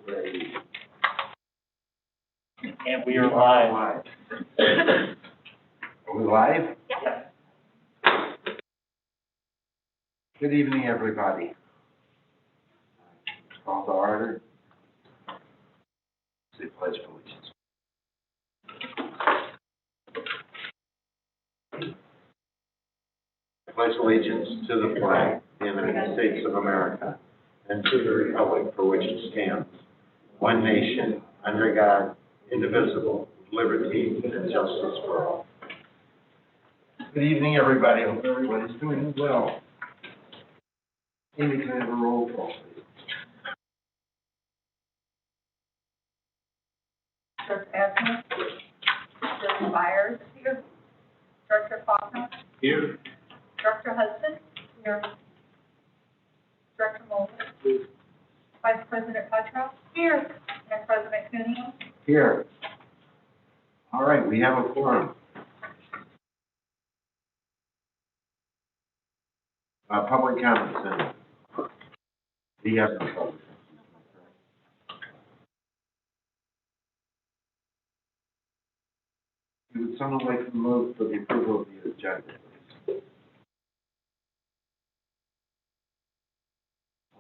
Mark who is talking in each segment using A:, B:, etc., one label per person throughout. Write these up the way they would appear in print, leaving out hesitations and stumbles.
A: And we are live.
B: Are we live?
C: Yep.
B: Good evening, everybody. Call to order. Say pledge of allegiance. I pledge allegiance to the flag of the United States of America and to the republic for which it stands, one nation, under God, indivisible, with liberty and justice for all. Good evening, everybody. Hope everybody's doing well. Amy, can I have a roll call, please?
C: Director Edmonds, Director Byers here, Director Faulkner,
A: Here.
C: Director Hudson here, Director Mulder, Vice President Cottrell here, and President Cuneo.
B: Here. All right, we have a quorum. Public comments, then. Do you have any public comments? Would someone like to move for the approval of the agenda, please?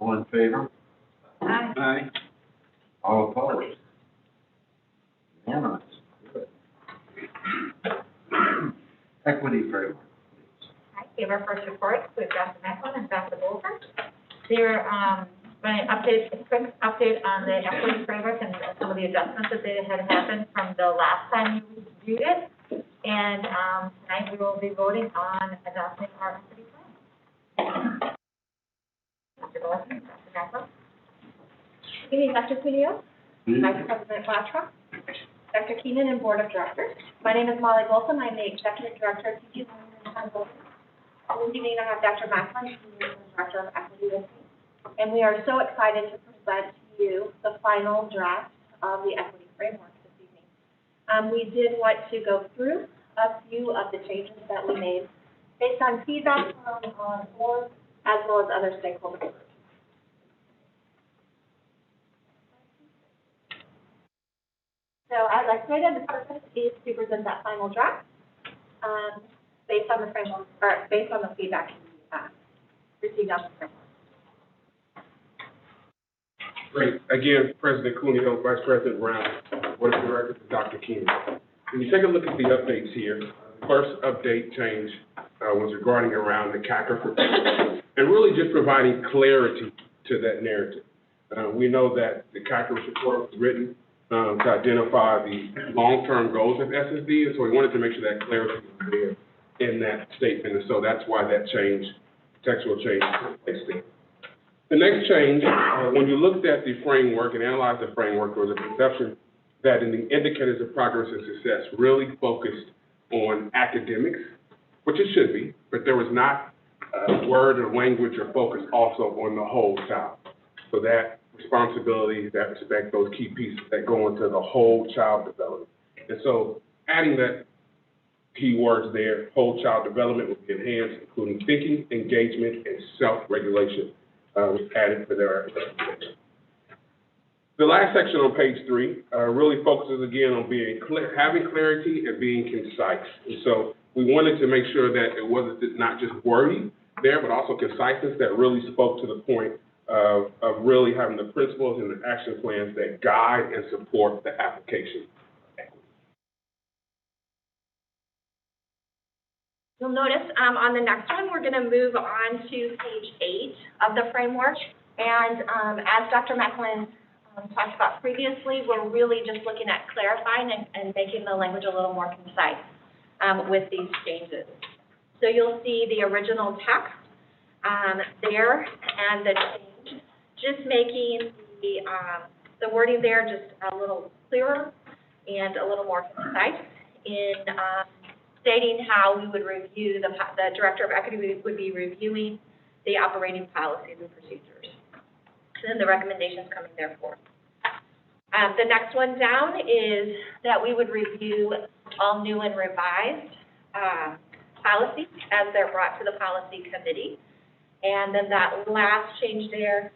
B: All in favor?
C: Aye.
B: Aye. All opposed? Unanimous. Good. Equity framework, please.
D: I gave our first report with Dr. Macklin and Dr. Bolger. They're going to update, a quick update on the equity framework and some of the adjustments that they had happened from the last time you reviewed it. And tonight we will be voting on adopting our equity plan. Dr. Bolger, Dr. Macklin.
E: Good evening, Dr. Cuneo,
B: Hmm?
E: Vice President Latra, Dr. Keenan, and Board of Directors. My name is Molly Bolton. I'm the Executive Director of Teaching and Bolton. This evening I have Dr. Macklin, who is the Director of Equity with me. And we are so excited to present to you the final draft of the equity framework this evening. We did want to go through a few of the changes that we made based on feedback from the board as well as other stakeholder groups. So as I stated, the purpose is to present that final draft based on the framework, or based on the feedback received on the framework.
F: Great. Again, President Cuneo, Vice President Brown, Board of Directors, Dr. Keenan. When you take a look at the updates here, the first update change was regarding around the CACR and really just providing clarity to that narrative. We know that the CACR report was written to identify the long-term goals of SSD, and so we wanted to make sure that clarity was there in that statement, and so that's why that change, textual change, took place there. The next change, when you looked at the framework and analyzed the framework, there was a perception that in the indicators of progress and success really focused on academics, which it should be, but there was not a word or language or focus also on the whole child. So that responsibility, that respect, those key pieces that go into the whole child development. And so adding that key words there, whole child development will be enhanced, including thinking, engagement, and self-regulation. Was added for their recommendation. The last section on page 3 really focuses again on being clear, having clarity and being concise. And so we wanted to make sure that it wasn't not just wordy there, but also conciseness that really spoke to the point of really having the principles and the action plans that guide and support the application.
E: You'll notice on the next one, we're going to move on to page 8 of the framework. And as Dr. Macklin talked about previously, we're really just looking at clarifying and making the language a little more concise with these changes. So you'll see the original text there and the change, just making the wording there just a little clearer and a little more concise in stating how we would review, the Director of Equity would be reviewing the operating policies and procedures. And then the recommendations coming therefore. The next one down is that we would review all new and revised policies as they're brought to the policy committee. And then that last change there,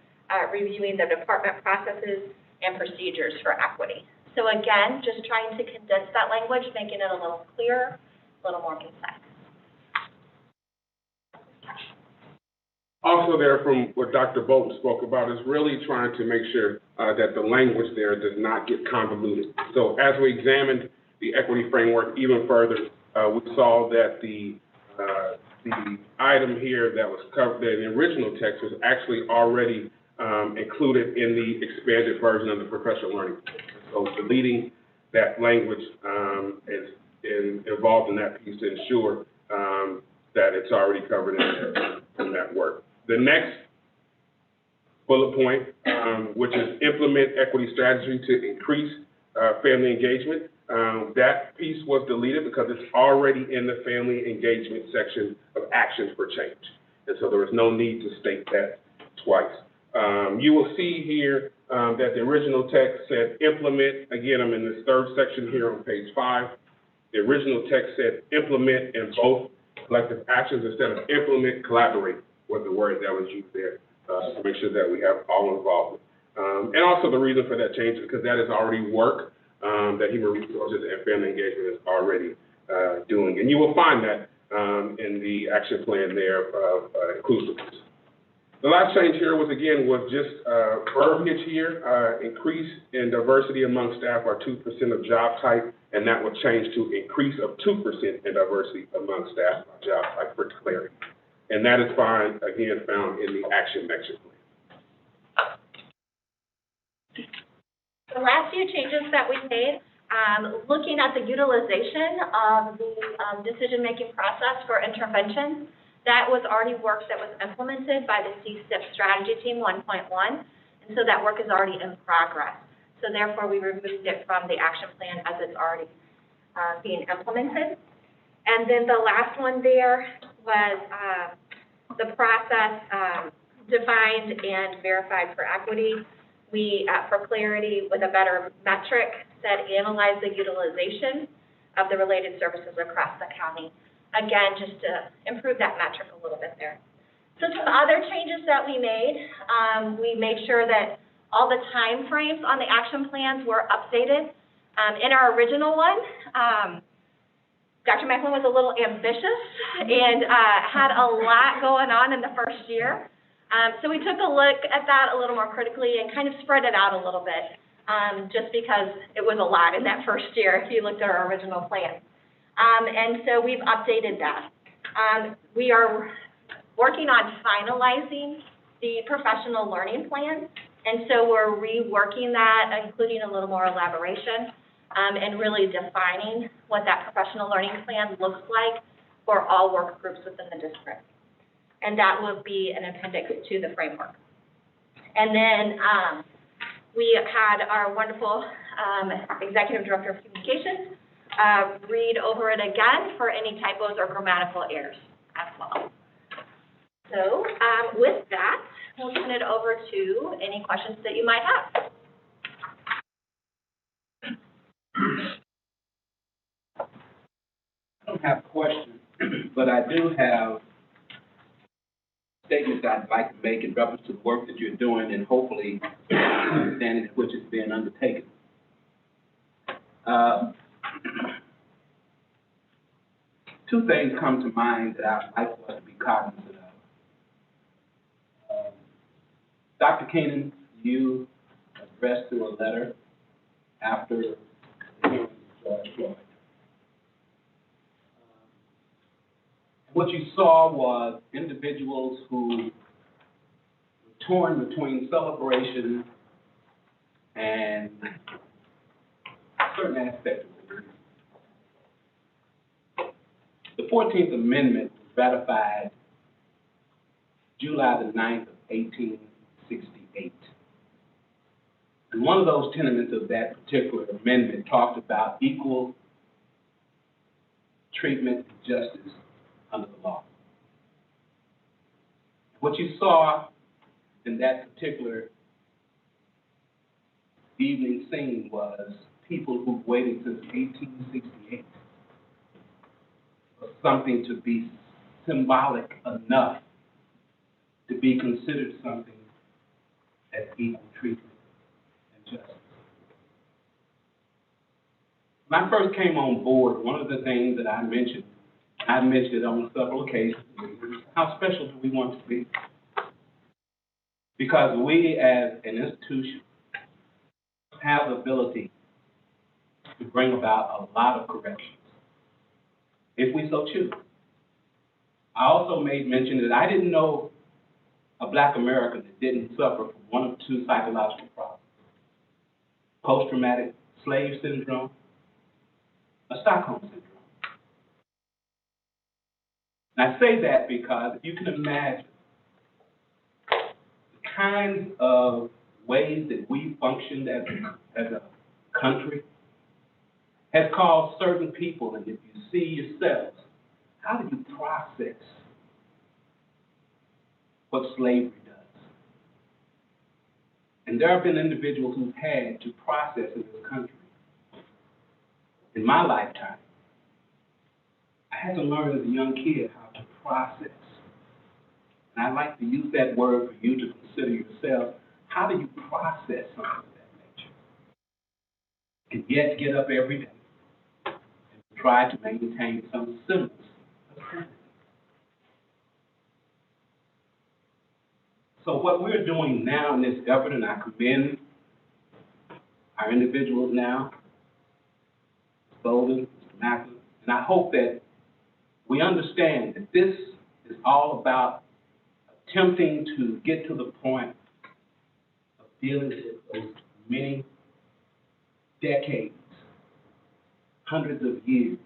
E: reviewing the department processes and procedures for equity. So again, just trying to condense that language, making it a little clearer, a little more concise.
F: Also there from what Dr. Bolton spoke about is really trying to make sure that the language there does not get convoluted. So as we examined the equity framework even further, we saw that the item here that was covered in the original text was actually already included in the expanded version of the professional learning. So deleting that language is involved in that piece to ensure that it's already covered in that work. The next bullet point, which is implement equity strategy to increase family engagement. That piece was deleted because it's already in the family engagement section of actions for change. And so there was no need to state that twice. You will see here that the original text said implement. Again, I'm in this third section here on page 5. The original text said implement in both collective actions instead of implement, collaborate was the word that was used there to make sure that we have all involvement. And also the reason for that change is because that is already work that Human Resources and Family Engagement is already doing. And you will find that in the action plan there of inclusiveness. The last change here was just verbiage here, increase in diversity among staff are 2% of job type, and that will change to increase of 2% in diversity among staff by job type for clarity. And that is found in the action plan.
E: The last few changes that we made, looking at the utilization of the decision-making process for interventions, that was already work that was implemented by the CSIP strategy team 1.1, and so that work is already in progress. So therefore, we removed it from the action plan as it's already being implemented. And then the last one there was the process defined and verified for equity. We, for clarity, with a better metric, said analyze the utilization of the related services across the county. Again, just to improve that metric a little bit there. So some other changes that we made sure that all the time frames on the action plans were updated. In our original one, Dr. Macklin was a little ambitious and had a lot going on in the first year. So we took a look at that a little more critically and kind of spread it out a little bit, just because it was a lot in that first year if you looked at our original plan. And so we've updated that. We are working on finalizing the professional learning plan, and so we're reworking that, including a little more elaboration, and really defining what that professional learning plan looks like for all work groups within the district. And that will be an appendix to the framework. And then we had our wonderful Executive Director of Communications read over it again for any typos or grammatical errors as well. So with that, we'll turn it over to any questions that you might have.
G: I don't have questions, but I do have statements I'd like to make in reference to the work that you're doing and hopefully understanding which is being undertaken. Two things come to mind that I'd like for us to be cognizant of. Dr. Keenan, you addressed through a letter after the hearing with Judge Floyd. What you saw was individuals who were torn between celebration and certain aspects of the agreement. The 14th Amendment was ratified July the 9th of 1868. And one of those tenements of that particular amendment talked about equal treatment and justice under the law. What you saw in that particular evening scene was people who've waited since 1868 for something to be symbolic enough to be considered something as equal treatment and justice. When I first came on board, one of the things that I mentioned it on several occasions, is how special do we want to be? Because we as an institution have the ability to bring about a lot of corrections, if we so choose. I also made mention that I didn't know a Black American that didn't suffer from one of two psychological problems: post-traumatic slave syndrome, or Stockholm syndrome. And I say that because if you can imagine the kinds of ways that we functioned as a country has caused certain people, and if you see yourselves, how do you process what slavery does? And there have been individuals who've had to process in this country. In my lifetime, I had to learn as a young kid how to process. And I'd like to use that word for you to consider yourself. How do you process something of that nature? And yet get up every day and try to maintain some semblance of sanity. So what we're doing now in this government, and I commend our individuals now, Mr. Bolden, Mr. Macklin, and I hope that we understand that this is all about attempting to get to the point of dealing with those many decades, hundreds of years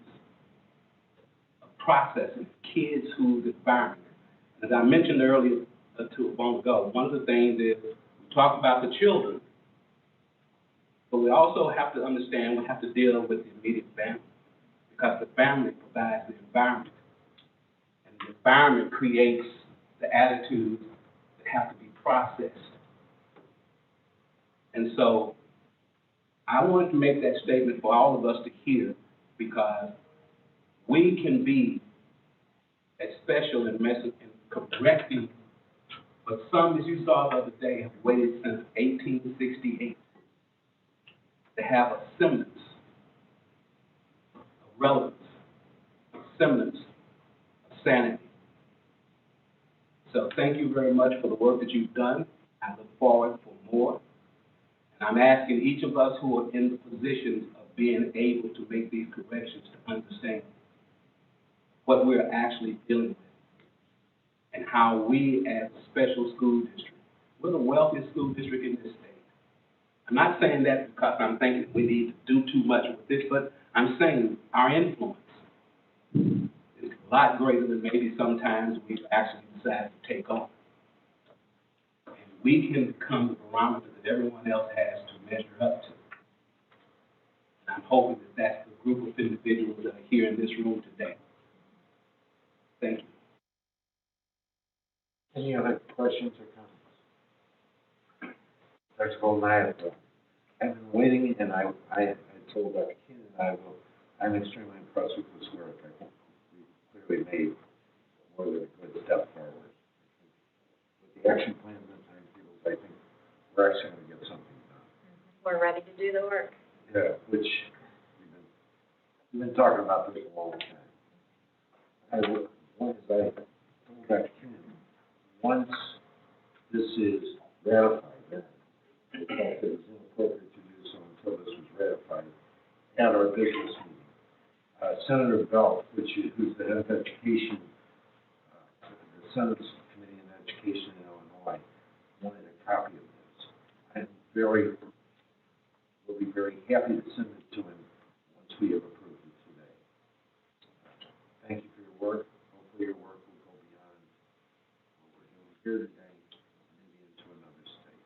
G: of processing kids whose environment. As I mentioned earlier a moment ago, one of the things is we talk about the children, but we also have to understand we have to deal with the immediate family, because the family provides the environment. And the environment creates the attitudes that have to be processed. And so I wanted to make that statement for all of us to hear, because we can be as special in correcting, but some, as you saw the other day, have waited since 1868 to have a semblance of relevance, a semblance of sanity. So thank you very much for the work that you've done. I look forward for more. And I'm asking each of us who are in the positions of being able to make these corrections to understand what we're actually dealing with and how we as a special school district, we're the wealthiest school district in this state. I'm not saying that because I'm thinking we need to do too much with this, but I'm saying our influence is a lot greater than maybe sometimes we've actually decided to take on. And we can become the barometer that everyone else has to measure up to. And I'm hoping that that's the group of individuals that are here in this room today. Thank you.
B: Any other questions or comments? Dr. Golden, I've been waiting, and I told Dr. Keenan I'm extremely impressed with this work. I think we clearly made more than a good step forward. With the action plans and timetables, I think we're actually going to get something done.
D: We're ready to do the work.
B: Yeah, which we've been talking about this a long time. Once I told Dr. Keenan, once this is ratified, then I felt it was inappropriate to do so until this was ratified at our business meeting. Senator Bell, who's the head of education, the Senate Committee on Education in Illinois, wanted a copy of this. We'll be very happy to send it to him once we have approved it today. Thank you for your work. Hopefully your work will go beyond what we're doing here today, maybe into another state.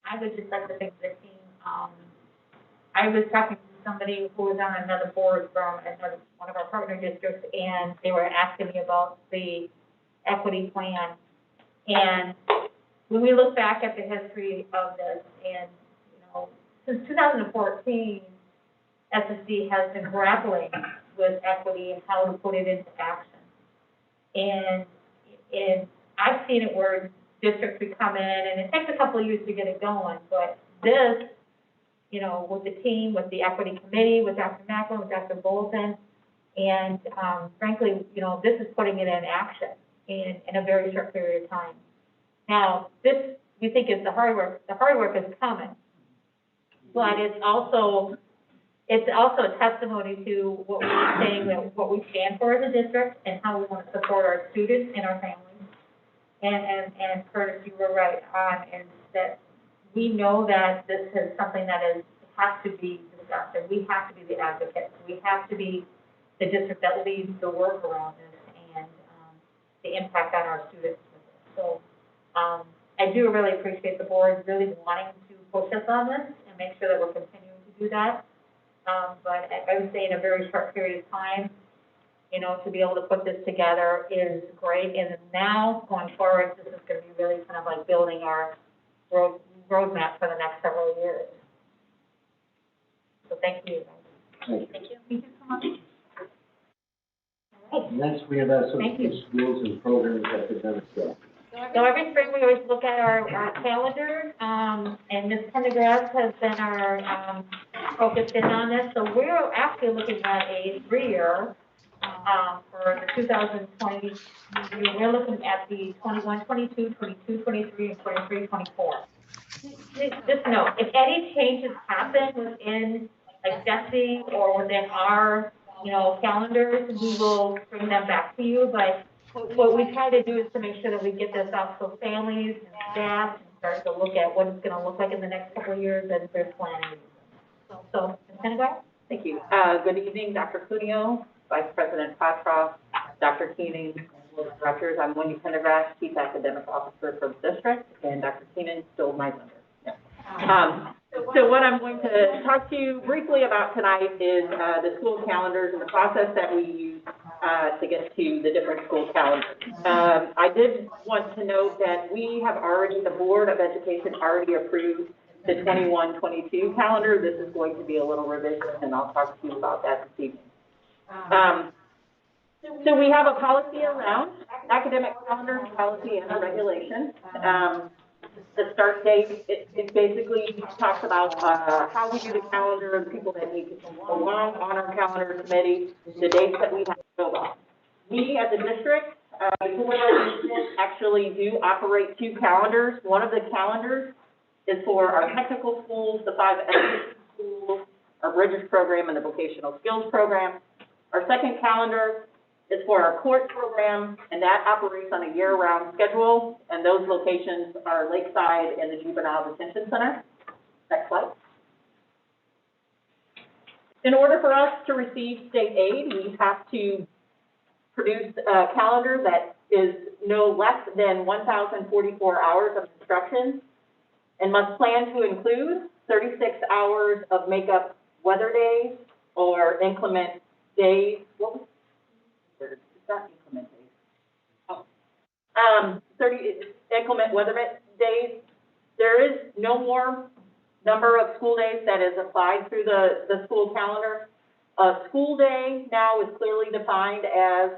D: I would just like to thank the team. I was talking to somebody who was on another board from one of our partner districts, and they were asking me about the equity plan. And when we look back at the history of this, and, since 2014, SSD has been grappling with equity and how to put it into action. And I've seen it where districts would come in, and it takes a couple of years to get it going, but this you know, with the team, with the equity committee, with Dr. Macklin, with Dr. Bolton. And, frankly, you know, this is putting it in action in a very short period of time. Now, this, we think is the hard work is coming. But it's also a testimony to what we're saying, that what we stand for as a district and how we want to support our students and our families. And Curtis, you were right on, and that we know that this is something that has to be discussed, and we have to be the advocates. We have to be the district that leads the work around this and the impact on our students. So I do really appreciate the board really wanting to push us on this and make sure that we're continuing to do that. But I would say in a very short period of time, you know, to be able to put this together is great. And now, going forward, this is going to be really kind of like building our roadmap for the next several years. So thank you.
C: Thank you so much.
D: All right.
B: Next, we have
D: Thank you.
B: SSD schools and programs academic stuff.
D: So every spring, we always look at our calendar, and Ms. Pendergrass has been our focused in on this. So we're actually looking at a 3-year for the 2020 year. We're looking at the 21-22, 22-23, and 23-24. Just note, if any changes happen within like DESI or within our, you know, calendars, we will bring them back to you. But what we try to do is to make sure that we get this out so families and staff can start to look at what it's going to look like in the next couple of years as they're planning. So Ms. Pendergrass?
H: Thank you. Good evening, Dr. Cuneo, Vice President Patroff, Dr. Keenan, and board of directors. I'm Wendy Pendergrass, Chief Academic Officer for the district, and Dr. Keenan stole my thunder. Yeah. So what I'm going to talk to you briefly about tonight is the school calendars and the process that we use to get to the different school calendars. I did want to note that we have already, the Board of Education already approved the 21-22 calendar. This is going to be a little revision, and I'll talk to you about that this evening. So we have a policy around academic calendar policy and a regulation. The start date, it basically talks about how we do the calendar and people that need to go along on our calendar committee, the dates that we have to fill out. We as a district, actually do operate 2 calendars. One of the calendars is for our technical schools, the 5 SSD schools, our Bridges program and the vocational skills program. Our second calendar is for our court program, and that operates on a year-round schedule, and those locations are Lakeside and the Juvenile Detention Center. Next slide. In order for us to receive state aid, we have to produce a calendar that is no less than 1,044 hours of instruction and must plan to include 36 hours of makeup weather days or inclement days. It's not inclement days. Oh. 30 inclement weather days. There is no more number of school days that is applied through the school calendar. A school day now is clearly defined as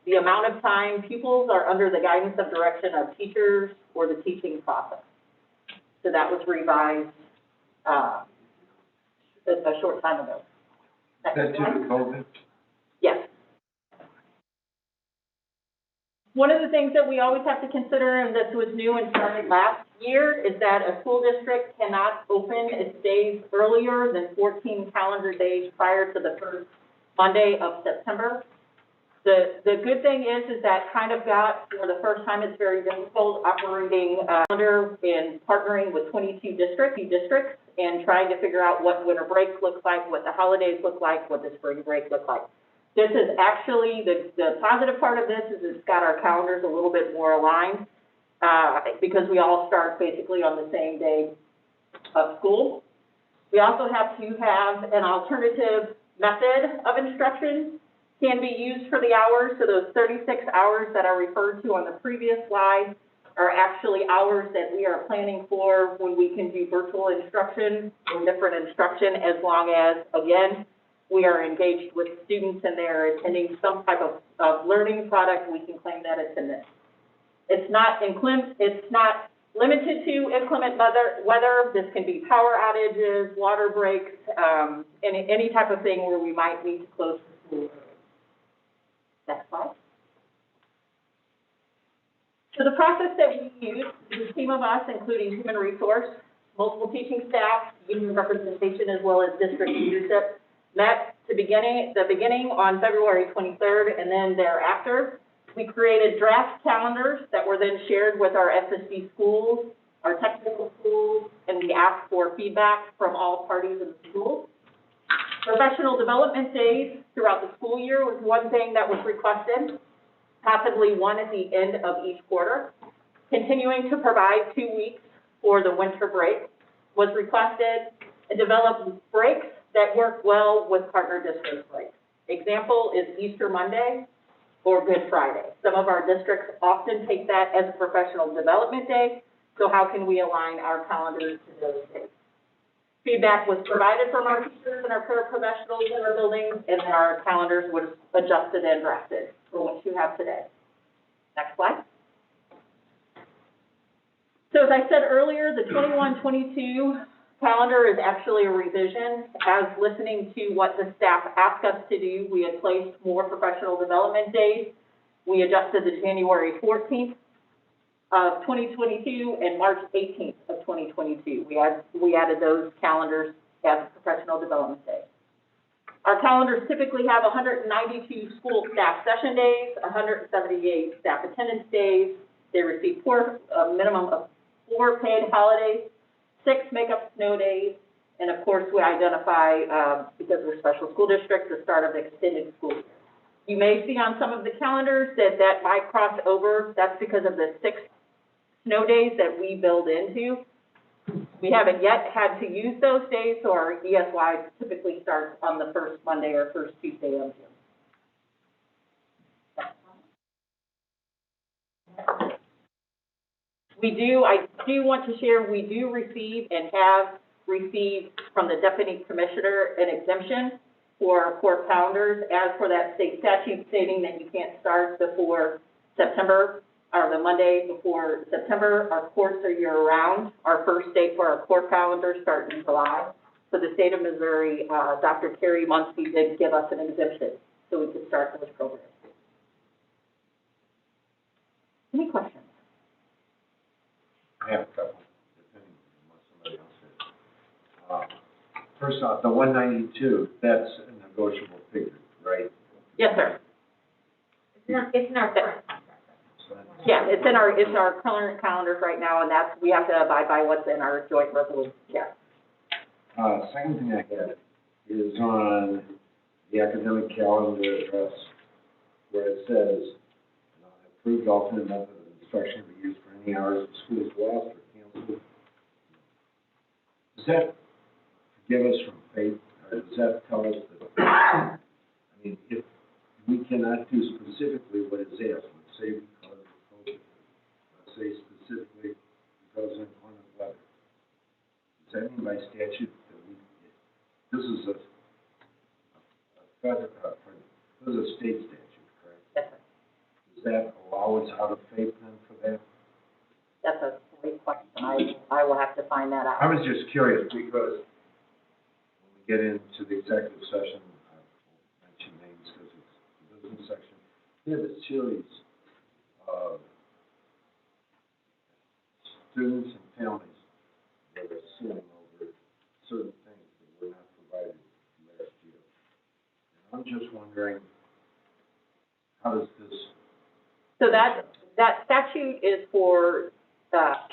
H: the amount of time pupils are under the guidance of direction of teachers or the teaching process. So that was revised a short time ago.
B: Is that due to COVID?
H: Yes. One of the things that we always have to consider, and this was new and started last year, is that a school district cannot open its days earlier than 14 calendar days prior to the first Monday of September. The good thing is that kind of got, for the first time, it's very difficult operating calendar and partnering with 22 districts and trying to figure out what winter break looks like, what the holidays look like, what the spring break looks like. This is actually, the positive part of this is it's got our calendars a little bit more aligned because we all start basically on the same day of school. We also have to have an alternative method of instruction can be used for the hours. So those 36 hours that are referred to on the previous slide are actually hours that we are planning for when we can do virtual instruction or different instruction, as long as, again, we are engaged with students and they're attending some type of learning product, we can claim that attendance. It's not Limited to inclement weather, this can be power outages, water breaks, any type of thing where we might need to close the school. Next slide. So the process that we use is a team of us, including human resource, multiple teaching staff, union representation, as well as district leadership, met the beginning on February 23rd, and then thereafter, we created draft calendars that were then shared with our SSD schools, our technical schools, and we asked for feedback from all parties in the school. Professional development days throughout the school year was one thing that was requested, possibly one at the end of each quarter. Continuing to provide 2 weeks for the winter break was requested, and develop breaks that work well with partner district breaks. Example is Easter Monday or Good Friday. Some of our districts often take that as a professional development day, so how can we align our calendars to those days? Feedback was provided from our teachers and our paraprofessionals in our buildings, and then our calendars was adjusted and drafted for what you have today. Next slide. So as I said earlier, the 21-22 calendar is actually a revision. As listening to what the staff asked us to do, we had placed more professional development days. We adjusted the January 14th of 2022 and March 18th of 2022. We added those calendars as professional development days. Our calendars typically have 192 school staff session days, 178 staff attendance days. They receive a minimum of 4 paid holidays, 6 make-up snow days, and of course, we identify, because we're special school districts, the start of extended school year. You may see on some of the calendars that might cross over. That's because of the 6 snow days that we build into. We haven't yet had to use those days, so our ESY typically starts on the first Monday or first Tuesday of June. I do want to share, we do receive and have received from the Deputy Commissioner an exemption for our court calendars, as for that state statute stating that you can't start before September, or the Monday before September. Our courts are year-round. Our first date for our court calendar starts in July. So the state of Missouri, Dr. Carrie Muncie did give us an exemption, so we could start those programs. Any questions?
B: I have a couple, depending on what somebody else says. First off, the 192, that's a negotiable figure, right?
H: Yes, sir.
D: It's in our current contract.
B: So that's-
H: Yeah, it's in our current calendars right now, and that's, we have to abide by what's in our joint resolution, yeah.
B: Second thing I had is on the academic calendar address, where it says, approved alternate method of instruction to be used for any hours of school is lost or canceled. Does that forgive us from fate, or does that tell us that, I mean, if we cannot do specifically what is asked, let's say because of COVID, let's say specifically because of inclement weather, does that mean by statute that we, this is a federal, this is a state statute, correct?
H: Yes, sir.
B: Does that allow us out of faith then for that?
H: That's a great question. I will have to find that out.
B: I was just curious because when we get into the executive session, I won't mention names because it's the business section, we have a series of students and families that are suing over certain things that were not provided last year. And I'm just wondering, how does this?
H: So that statute is for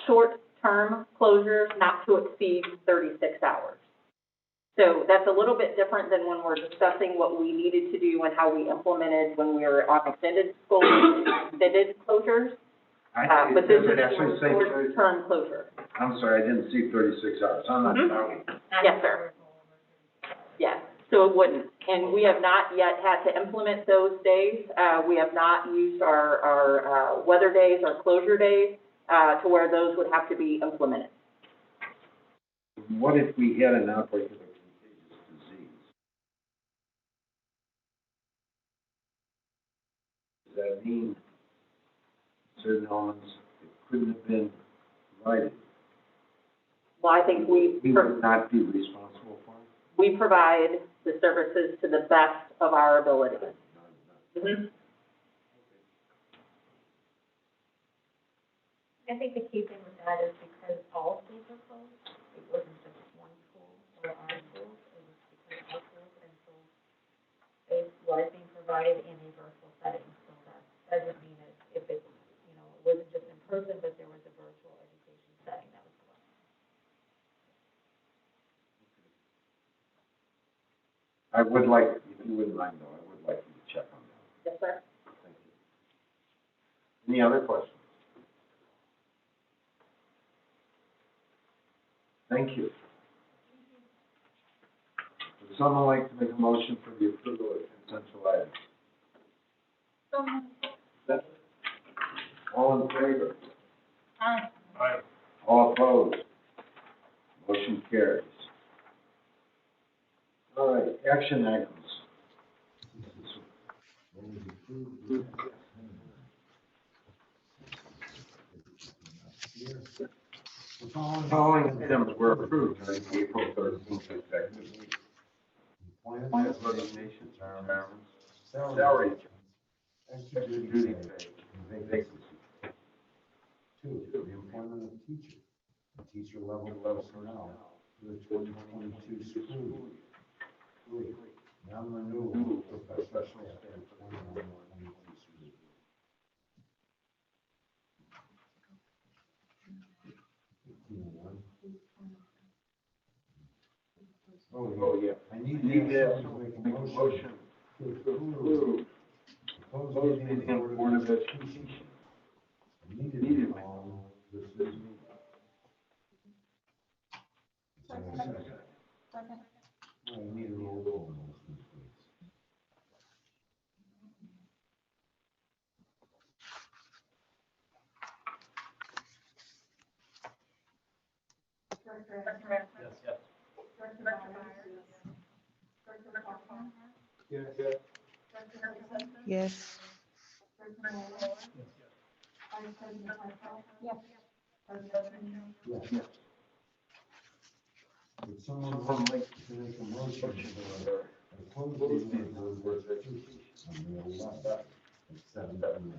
H: short-term closures not to exceed 36 hours. So that's a little bit different than when we're discussing what we needed to do and how we implemented when we were on extended school, extended closures. But this is
B: actually say
H: for short-term closure.
B: I'm sorry, I didn't see 36 hours. I'm not counting.
H: Yes, sir. Yes, so it wouldn't. And we have not yet had to implement those days. We have not used our weather days, our closure days, to where those would have to be implemented.
B: What if we had an outbreak of a contagious disease? Does that mean certain elements that couldn't have been provided.
H: Well, I think
B: We would not be responsible for it.
H: we provide the services to the best of our ability. Mhm.
D: I think the key thing with that is because all schools are closed, it wasn't just one school or our schools, it was because all schools, and so it was being provided in a virtual setting, so that doesn't mean that if it's, you know, it wasn't just in person, but there was a virtual education setting that was provided.
B: I would like, if you wouldn't mind though, I would like you to check on that.
H: Yes, sir.
B: Thank you. Any other questions? Thank you. Would someone like to make a motion for the approval of consensual items? All in favor?
H: Aye.
B: All opposed? Motion carries. All right, action items. The following items were approved during the April 13th executive meeting. Employment resignations, retirements, salary adjustments, extra duty pay, and vacancies. 2, the employment of teacher, and teacher level personnel for the 2022 school year. 3, non-renewal for professional staff 21-22 school year. Oh, yeah. I need to make a motion to approve proposed meeting of Board of Education. Immediately on this meeting.
H: Second.
B: I need a roll call motion, please.
C: Yes.
B: Yes. Would someone like to make a motion for a closed meeting of Board of Education on the 11th at 7 p.m.?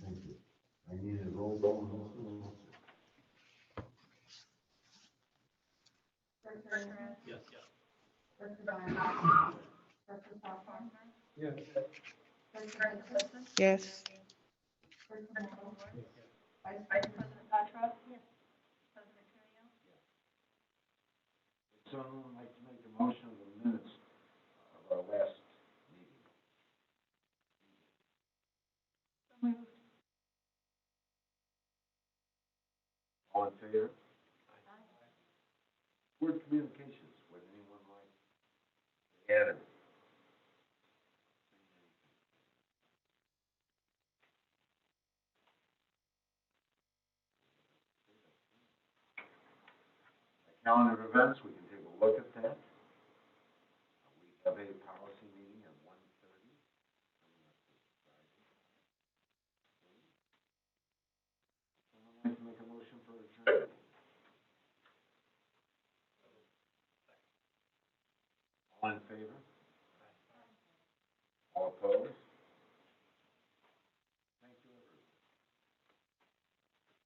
B: Thank you. I need a roll call motion.
C: Yes.
B: Would someone like to make a motion of the minutes of our last meeting? All in favor? Board communications, would anyone like to add it? Calendar of events, we can take a look at that. We have a policy meeting at 1:30. Someone like to make a motion for adjournment? All in favor? All opposed?